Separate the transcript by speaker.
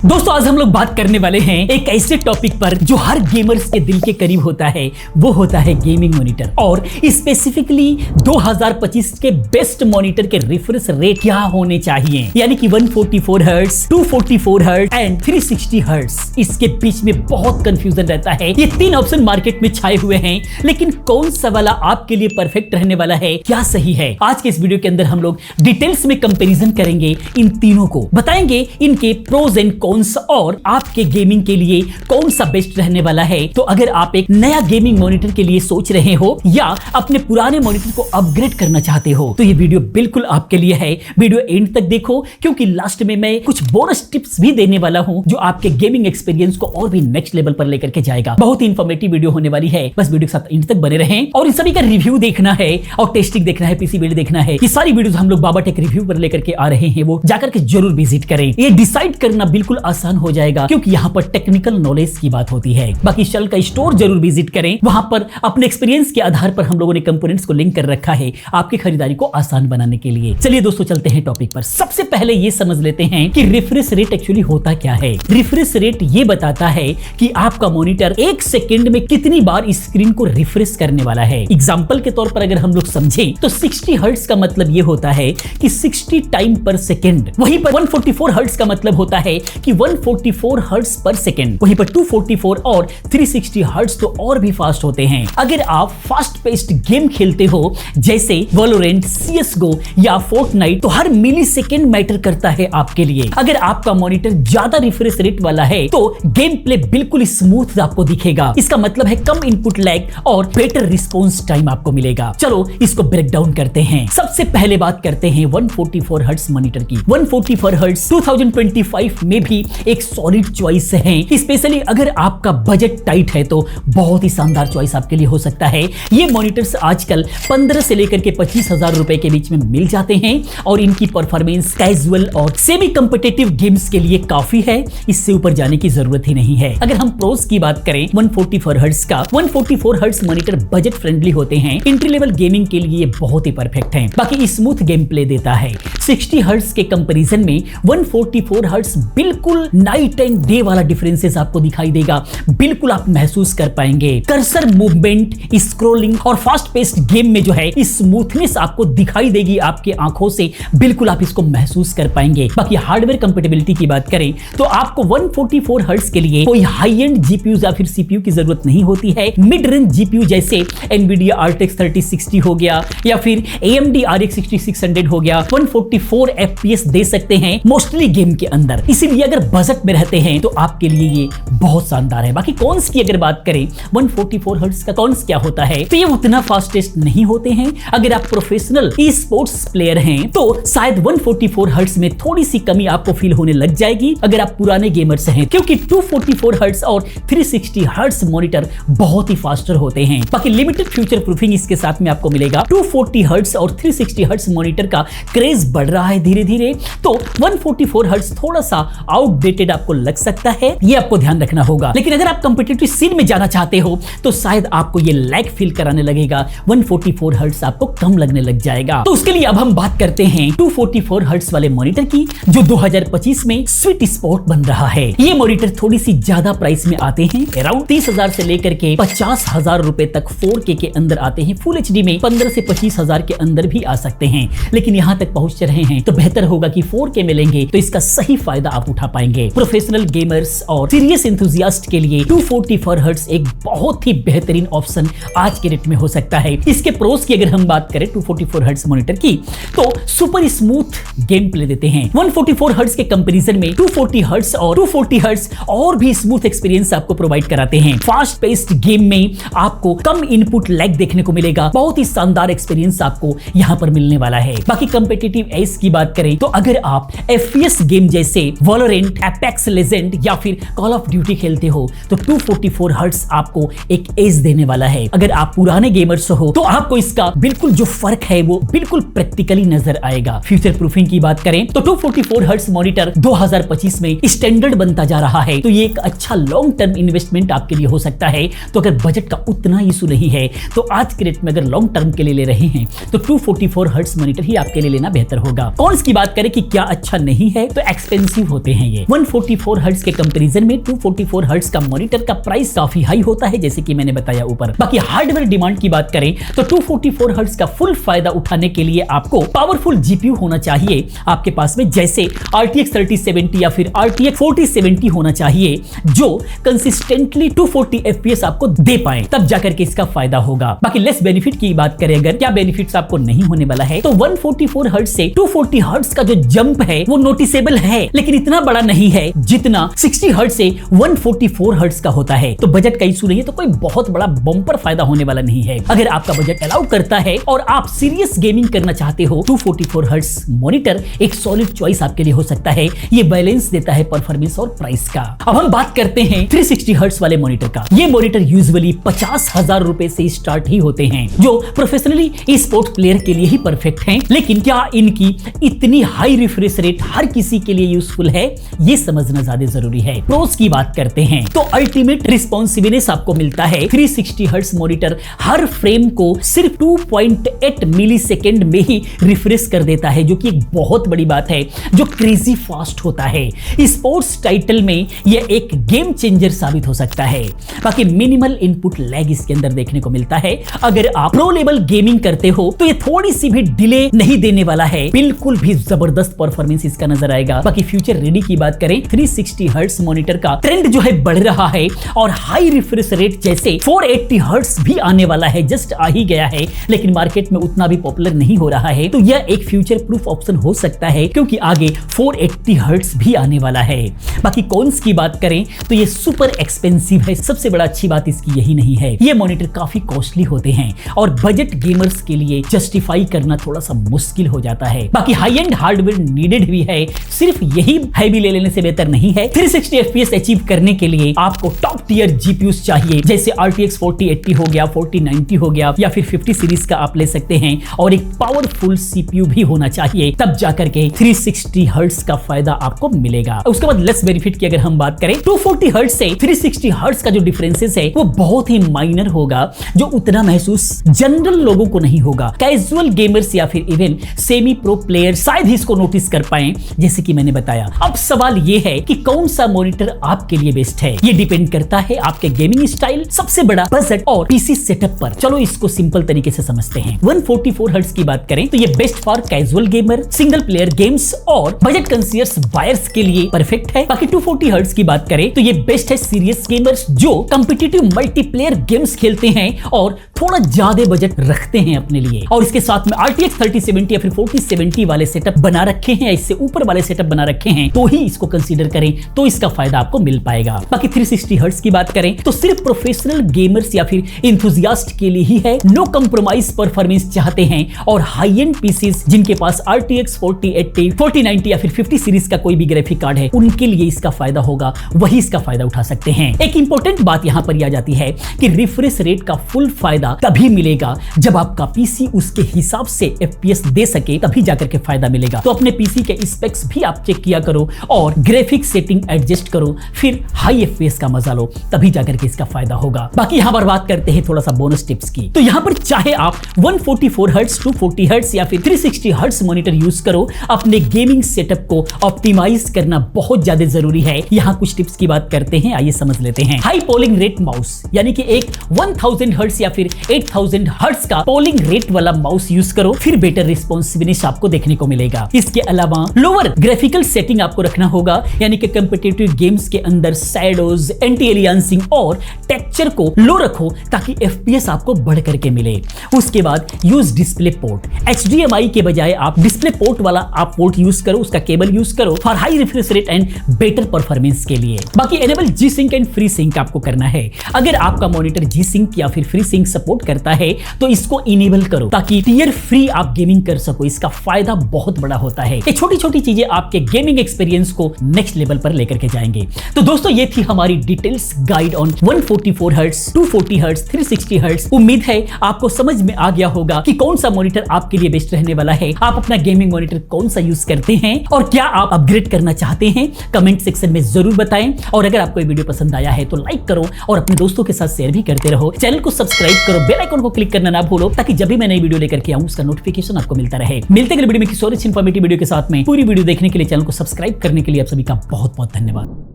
Speaker 1: दोस्तों आज हम लोग बात करने वाले हैं एक ऐसे टॉपिक पर जो हर गेमर्स के दिल के करीब होता है, वो होता है गेमिंग मॉनिटर और स्पेसिफिकली 2025 के बेस्ट मॉनिटर के रिफ्रेश रेट क्या होने चाहिए, यानी कि 144 हर्ट्ज, 244 हर्ट्ज एंड 360 हर्ट्ज। इसके बीच में बहुत कंफ्यूजन रहता है। ये तीन ऑप्शन मार्केट में छाए हुए हैं, लेकिन कौन सा वाला आपके लिए परफेक्ट रहने वाला है, क्या सही है? आज के इस वीडियो के अंदर हम लोग डिटेल्स में कंपैरिजन करेंगे, इन तीनों को बताएंगे इनके प्रोज एंड कॉन्स और आपके गेमिंग के लिए कौन सा बेस्ट रहने वाला है। तो अगर आप एक नया गेमिंग मॉनिटर के लिए सोच रहे हो या अपने पुराने मॉनिटर को अपग्रेड करना चाहते हो तो ये वीडियो बिल्कुल आपके लिए है। वीडियो एंड तक देखो, क्योंकि लास्ट में मैं कुछ बोनस टिप्स भी देने वाला हूं जो आपके गेमिंग एक्सपीरियंस को और भी नेक्स्ट लेवल पर लेकर के जाएगा। बहुत ही इंफॉर्मेटिव वीडियो होने वाली है, बस वीडियो के साथ एंड तक बने रहें। और इन सभी का रिव्यू देखना है और टेस्टिंग देखना है, पीसी बिल्ड देखना है। ये सारी वीडियोस हम लोग बाबा टेक रिव्यू पर लेकर के आ रहे हैं, वो जाकर के जरूर विजिट करें। ये डिसाइड करना बिल्कुल आसान हो जाएगा, क्योंकि यहाँ पर टेक्निकल नॉलेज की बात होती है। बाकी शल का स्टोर जरूर विजिट करें, वहां पर अपने एक्सपीरियंस के आधार पर हम लोगों ने कंपोनेंट्स को लिंक कर रखा है आपकी खरीदारी को आसान बनाने के लिए। चलिए दोस्तों चलते हैं टॉपिक पर। सबसे पहले ये समझ लेते हैं कि रिफ्रेश रेट एक्चुअली होता क्या है। रिफ्रेश रेट ये बताता है कि आपका मॉनिटर एक सेकेंड में कितनी बार स्क्रीन को रिफ्रेश करने वाला है। एग्जाम्पल के तौर पर अगर हम लोग समझें तो 60 हर्ट्ज का मतलब ये होता है कि 60 टाइम पर सेकेंड। वहीं पर 144 हर्ट्ज का मतलब होता है कि 144 हर्ट्ज पर सेकेंड। वहीं पर 244 और 360 हर्ट्ज तो और भी फास्ट होते हैं। अगर आप फास्ट पेस्ड गेम खेलते हो जैसे वैलोरेंट, CS:GO या फोर्टनाइट, तो हर मिली सेकेंड मैटर करता है आपके लिए। अगर आपका मॉनिटर ज्यादा रिफ्रेश रेट वाला है तो गेम प्ले बिल्कुल स्मूथ आपको दिखेगा। इसका मतलब है कम इनपुट लैग और बेटर रिस्पॉन्स टाइम आपको मिलेगा। चलो इसको ब्रेक डाउन करते हैं। सबसे पहले बात करते हैं 144 हर्ट्ज मॉनिटर की। 144 हर्ट्ज 2025 में भी एक सॉलिड चॉइस है, स्पेशली अगर आपका बजट टाइट है तो बहुत ही शानदार चॉइस आपके लिए हो सकता है। ये मॉनिटर्स आजकल 15 से लेकर के 25,000 रुपए के बीच में मिल जाते हैं और इनकी परफॉर्मेंस कैजुअल और सेमी कॉम्पिटिटिव गेम्स के लिए काफी है, इससे ऊपर जाने की जरूरत ही नहीं है। अगर हम प्रोस की बात करें 144 हर्ट्ज का, 144 हर्ट्ज मॉनिटर बजट फ्रेंडली होते हैं, एंट्री लेवल गेमिंग के लिए बहुत ही परफेक्ट है। बाकी स्मूथ गेम प्ले देता है। 60 हर्ट्ज के कंपैरिजन में 144 हर्ट्ज बिल्कुल नाइट एंड डे वाला डिफरेंसेस आपको दिखाई देगा, बिल्कुल आप महसूस कर पाएंगे। कर्सर मूवमेंट, स्क्रॉलिंग और फास्ट पेस्ड गेम में जो है स्मूथनेस आपको दिखाई देगी आपके आंखों से, बिल्कुल आप इसको महसूस कर पाएंगे। बाकी हार्डवेयर कंपैटिबिलिटी की बात करें तो आपको 144 हर्ट्ज के लिए कोई हाई एंड जीपीयू या फिर सीपीयू की जरूरत नहीं होती है। मिड रेंज जीपीयू जैसे NVIDIA RTX 3060 हो गया या फिर AMD RX 6600 हो गया, 144 FPS दे सकते हैं मोस्टली गेम के अंदर। इसीलिए अगर बजट में रहते हैं तो आपके लिए ये बहुत शानदार है। बाकी कॉन्स की अगर बात करें 144 हर्ट्ज का कॉन्स क्या होता है, तो ये उतना फास्टेस्ट नहीं होते हैं। अगर आप प्रोफेशनल ई-स्पोर्ट्स प्लेयर हैं तो शायद 144 हर्ट्ज में थोड़ी सी कमी आपको फील होने लग जाएगी अगर आप पुराने गेमर्स हैं, क्योंकि 244 हर्ट्ज और 360 हर्ट्ज मॉनिटर बहुत ही फास्टर होते हैं। बाकी लिमिटेड फ्यूचर प्रूफिंग इसके साथ में आपको मिलेगा। 240 हर्ट्ज और 360 हर्ट्ज मॉनिटर का क्रेज बढ़ रहा है धीरे धीरे, तो 144 हर्ट्ज थोड़ा सा आउटडेटेड आपको लग सकता है, ये आपको ध्यान रखना होगा। लेकिन अगर आप कंपिटिटिव सीन में जाना चाहते हो तो शायद आपको ये लैग फील कराने लगेगा, 144 हर्ट्ज आपको कम लगने लग जाएगा। तो उसके लिए अब हम बात करते हैं 244 हर्ट्ज वाले मॉनिटर की, जो 2025 में स्वीट स्पॉट बन रहा है। ये मॉनिटर थोड़ी सी ज्यादा प्राइस में आते हैं, अराउंड 30,000 से लेकर के 50,000 रुपए तक 4K के अंदर आते हैं। फुल HD में 15 से 25,000 के अंदर भी आ सकते हैं, लेकिन यहां तक पहुंच रहे हैं तो बेहतर होगा कि 4K मिलेंगे तो इसका सही फायदा आप उठा पाएंगे। प्रोफेशनल गेमर्स और सीरियस एंथुसियास्ट के लिए 244 हर्ट्ज एक बहुत ही बेहतरीन ऑप्शन आज के रेट में हो सकता है। इसके प्रोस की अगर हम बात करें 244 हर्ट्ज मॉनिटर की, तो सुपर स्मूथ गेम प्ले देते हैं। 144 हर्ट्ज के कंपैरिजन में 240 हर्ट्ज और 240 हर्ट्ज और भी स्मूथ एक्सपीरियंस आपको प्रोवाइड कराते हैं। फास्ट पेस्ड गेम में आपको कम इनपुट लैग देखने को मिलेगा, बहुत ही शानदार एक्सपीरियंस आपको यहां पर मिलने वाला है। बाकी कंपेटिटिव एज की बात करें तो अगर आप FPS गेम जैसे वैलोरेंट, एपेक्स लेजेंड या फिर कॉल ऑफ ड्यूटी खेलते हो तो 244 हर्ट्ज आपको एक एज देने वाला है। अगर आप पुराने गेमर्स हो तो आपको इसका बिल्कुल जो फर्क है वो बिल्कुल प्रैक्टिकली नजर आएगा। फ्यूचर प्रूफिंग की बात करें तो 244 हर्ट्ज मॉनिटर 2025 में स्टैंडर्ड बनता जा रहा है, तो ये एक अच्छा लॉन्ग टर्म इन्वेस्टमेंट आपके लिए हो सकता है। तो अगर बजट का उतना इशू नहीं है तो आज के रेट में अगर लॉन्ग टर्म के लिए ले रहे हैं तो 244 हर्ट्ज मॉनिटर ही आपके लिए लेना बेहतर होगा। कॉन्स की बात करें कि क्या अच्छा नहीं है, तो एक्सपेंसिव होते हैं लिए। 144 हर्ट्ज के कंपैरिजन में 244 हर्ट्ज का मॉनिटर का प्राइस काफी हाई होता है, जैसे कि मैंने बताया ऊपर। बाकी हार्डवेयर डिमांड की बात करें तो 244 हर्ट्ज का फुल फायदा उठाने के लिए आपको पावरफुल जीपीयू होना चाहिए आपके पास में, जैसे RTX 3070 या फिर RTX 4070 होना चाहिए, जो कंसिस्टेंटली 240 FPS आपको दे पाए, तब जाकर के इसका फायदा होगा। बाकी लेस बेनिफिट की बात करें अगर, क्या बेनिफिट्स आपको नहीं होने वाला है, तो 144 हर्ट्ज से 240 हर्ट्ज का जो जंप है वो नोटिसेबल है, लेकिन इतना बड़ा नहीं है जितना 60 हर्ट्ज से 144 हर्ट्ज का होता है। तो बजट का इशू नहीं है, तो कोई बहुत बड़ा बम्पर फायदा होने वाला नहीं है। अगर आपका बजट अलाउ करता है और आप सीरियस गेमिंग करना चाहते हो, 244 हर्ट्ज मॉनिटर एक सॉलिड चॉइस आपके लिए हो सकता है। ये बैलेंस देता है परफॉर्मेंस और प्राइस का। अब हम बात करते हैं 360 हर्ट्ज वाले मॉनिटर का। ये मॉनिटर यूजुअली 50,000 रुपए से स्टार्ट ही होते हैं, जो प्रोफेशनली स्पोर्ट्स प्लेयर के लिए ही परफेक्ट हैं। लेकिन क्या इनकी इतनी हाई रिफ्रेश रेट हर किसी के लिए यूजफुल है, ये समझना ज्यादा जरूरी है। प्रोस की बात करते हैं तो अल्टीमेट रिस्पॉन्सिवनेस आपको मिलता है। 360 हर्ट्ज मॉनिटर हर फ्रेम को सिर्फ 2.8 मिलीसेकंड में ही रिफ्रेश कर देता है, जो कि एक बहुत बड़ी बात है, जो क्रेजी फास्ट होता है। स्पोर्ट्स टाइटल में यह एक गेम चेंजर साबित हो सकता है। बाकी मिनिमल इनपुट लैग इसके अंदर देखने को मिलता है। अगर आप प्रो लेवल गेमिंग करते हो तो ये थोड़ी सी भी डिले नहीं देने वाला है, बिल्कुल भी जबरदस्त परफॉर्मेंस इसका नजर आएगा। बाकी फ्यूचर रेडी की बात करें, 360 हर्ट्ज मॉनिटर का ट्रेंड जो है बढ़ रहा है और हाई रिफ्रेश रेट जैसे 480 हर्ट्ज भी आने वाला है, जस्ट आ ही गया है, लेकिन मार्केट में उतना भी पॉपुलर नहीं हो रहा है। तो यह एक फ्यूचर प्रूफ ऑप्शन हो सकता है, क्योंकि आगे 480 हर्ट्ज भी आने वाला है। बाकी कॉन्स की बात करें तो ये सुपर एक्सपेंसिव है। सबसे बड़ा अच्छी बात इसकी यही नहीं है, ये मॉनिटर काफी कॉस्टली होते हैं और बजट गेमर्स के लिए जस्टिफाई करना थोड़ा सा मुश्किल हो जाता है। बाकी हाई एंड हार्डवेयर नीडेड भी है, सिर्फ यही हैवी ले लेने से बेहतर नहीं है। 360 FPS अचीव करने के लिए आपको टॉप टियर जीपीयूज चाहिए, जैसे RTX 4080 हो गया, 4090 हो गया, या फिर 50 सीरीज का आप ले सकते हैं, और एक पावरफुल CPU भी होना चाहिए, तब जाकर के 360 हर्ट्ज का फायदा आपको मिलेगा। उसके बाद लेस बेनिफिट की अगर हम बात करें, 240 हर्ट्ज से 360 हर्ट्ज का जो डिफरेंसेस है वो बहुत ही माइनर होगा, जो उतना महसूस जनरल लोगों को नहीं होगा। कैजुअल गेमर्स या फिर इवन सेमी प्रो प्लेयर शायद ही इसको नोटिस कर पाए, जैसे कि मैंने बताया। अब सवाल ये है कि कौन सा मॉनिटर आपके लिए बेस्ट है। ये डिपेंड करता है आपके गेमिंग स्टाइल, सबसे बड़ा बजट और पीसी सेटअप पर। चलो इसको सिंपल तरीके से समझते हैं। 144 हर्ट्ज की बात करें तो ये best for casual gamer, single player games और बजट कॉन्शियस बायर्स के लिए परफेक्ट है। बाकी 240 हर्ट्ज की बात करें तो ये बेस्ट है सीरियस गेमर्स जो कॉम्पिटिटिव मल्टीप्लेयर गेम्स खेलते हैं और थोड़ा ज्यादा बजट रखते हैं अपने लिए, और इसके साथ में RTX 3070 या फिर 4070 वाले सेटअप बना रखे हैं, इससे ऊपर वाले सेटअप बना रखे हैं, तो ही इसको कंसीडर करें, तो इसका फायदा आपको मिल पाएगा। बाकी 360 हर्ट्ज की बात करें तो सिर्फ प्रोफेशनल गेमर्स या फिर इंथुजियास्ट के लिए ही है। नो कंप्रोमाइज परफॉर्मेंस चाहते हैं और हाई एंड पीसीज जिनके पास RTX 4080, 4090 या फिर 50 सीरीज का कोई भी ग्राफिक कार्ड है, उनके लिए इसका फायदा होगा, वही इसका फायदा उठा सकते हैं। एक इंपॉर्टेंट बात यहां पर आ जाती है कि रिफ्रेश रेट का फुल फायदा तभी मिलेगा जब आपका पीसी उसके हिसाब से FPS दे सके, तभी जाकर के फायदा मिलेगा। तो अपने पीसी के स्पेक्स भी आप चेक किया करो और ग्राफिक सेटिंग एडजस्ट करो, फिर हाई FPS का मजा लो, तभी जाकर के इसका फायदा होगा। बाकी यहां पर बात करते हैं थोड़ा सा बोनस टिप्स की। तो यहां पर चाहे आप 144 हर्ट्ज, 240 हर्ट्ज या फिर 360 हर्ट्ज मॉनिटर यूज करो, अपने गेमिंग सेटअप को ऑप्टिमाइज करना बहुत ज्यादा जरूरी है। यहां कुछ टिप्स की बात करते हैं, आइए समझ लेते हैं। हाई पोलिंग रेट माउस, यानी कि एक 1000 हर्ट्ज या फिर 8000 हर्ट्ज का पोलिंग रेट वाला माउस यूज करो, फिर बेटर रिस्पॉन्सिवनेस आपको देखने को मिलेगा। इसके अलावा लोअर ग्राफिकल सेटिंग आपको रखना होगा, यानी कि कॉम्पिटिटिव गेम्स के अंदर शैडोज, एंटी एलियासिंग और टेक्सचर को लो रखो ताकि FPS आपको बढ़ करके मिले। उसके बाद यूज डिस्प्ले पोर्ट, HDMI के बजाय आप डिस्प्ले पोर्ट वाला आप पोर्ट यूज करो, उसका केबल यूज करो for high refresh rate and better performance के लिए। बाकी enable G-Sync and free sink आपको करना है। अगर आपका मॉनिटर G-Sync या फिर फ्री सिंक सपोर्ट करता है तो इसको इनेबल करो ताकि टियर फ्री आप गेमिंग कर सको, इसका फायदा बहुत बड़ा होता है। ये छोटी छोटी चीजें आपके गेमिंग एक्सपीरियंस को नेक्स्ट लेवल पर लेकर के जाएंगे। तो दोस्तों ये थी हमारी details guide on 144 hertz, 240 hertz, 360 hertz. उम्मीद है आपको समझ में आ गया होगा कि कौन सा मॉनिटर आपके लिए बेस्ट रहने वाला है। आप अपना गेमिंग मॉनिटर कौन सा यूज करते हैं और क्या आप अपग्रेड करना चाहते हैं, कमेंट सेक्शन में जरूर बताएं। और अगर आपको ये वीडियो पसंद आया है तो लाइक करो और अपने दोस्तों के साथ शेयर भी करते रहो। चैनल को सब्सक्राइब करो, बेल आइकन को क्लिक करना ना भूलो ताकि जब भी मैं नई वीडियो लेकर के आऊं उसका नोटिफिकेशन आपको मिलता रहे। मिलते हैं अगली वीडियो में किसी और इन्फॉर्मेटिव वीडियो के साथ में। पूरी वीडियो देखने के लिए चैनल को सब्सक्राइब करना करने के लिए आप सभी का बहुत बहुत धन्यवाद।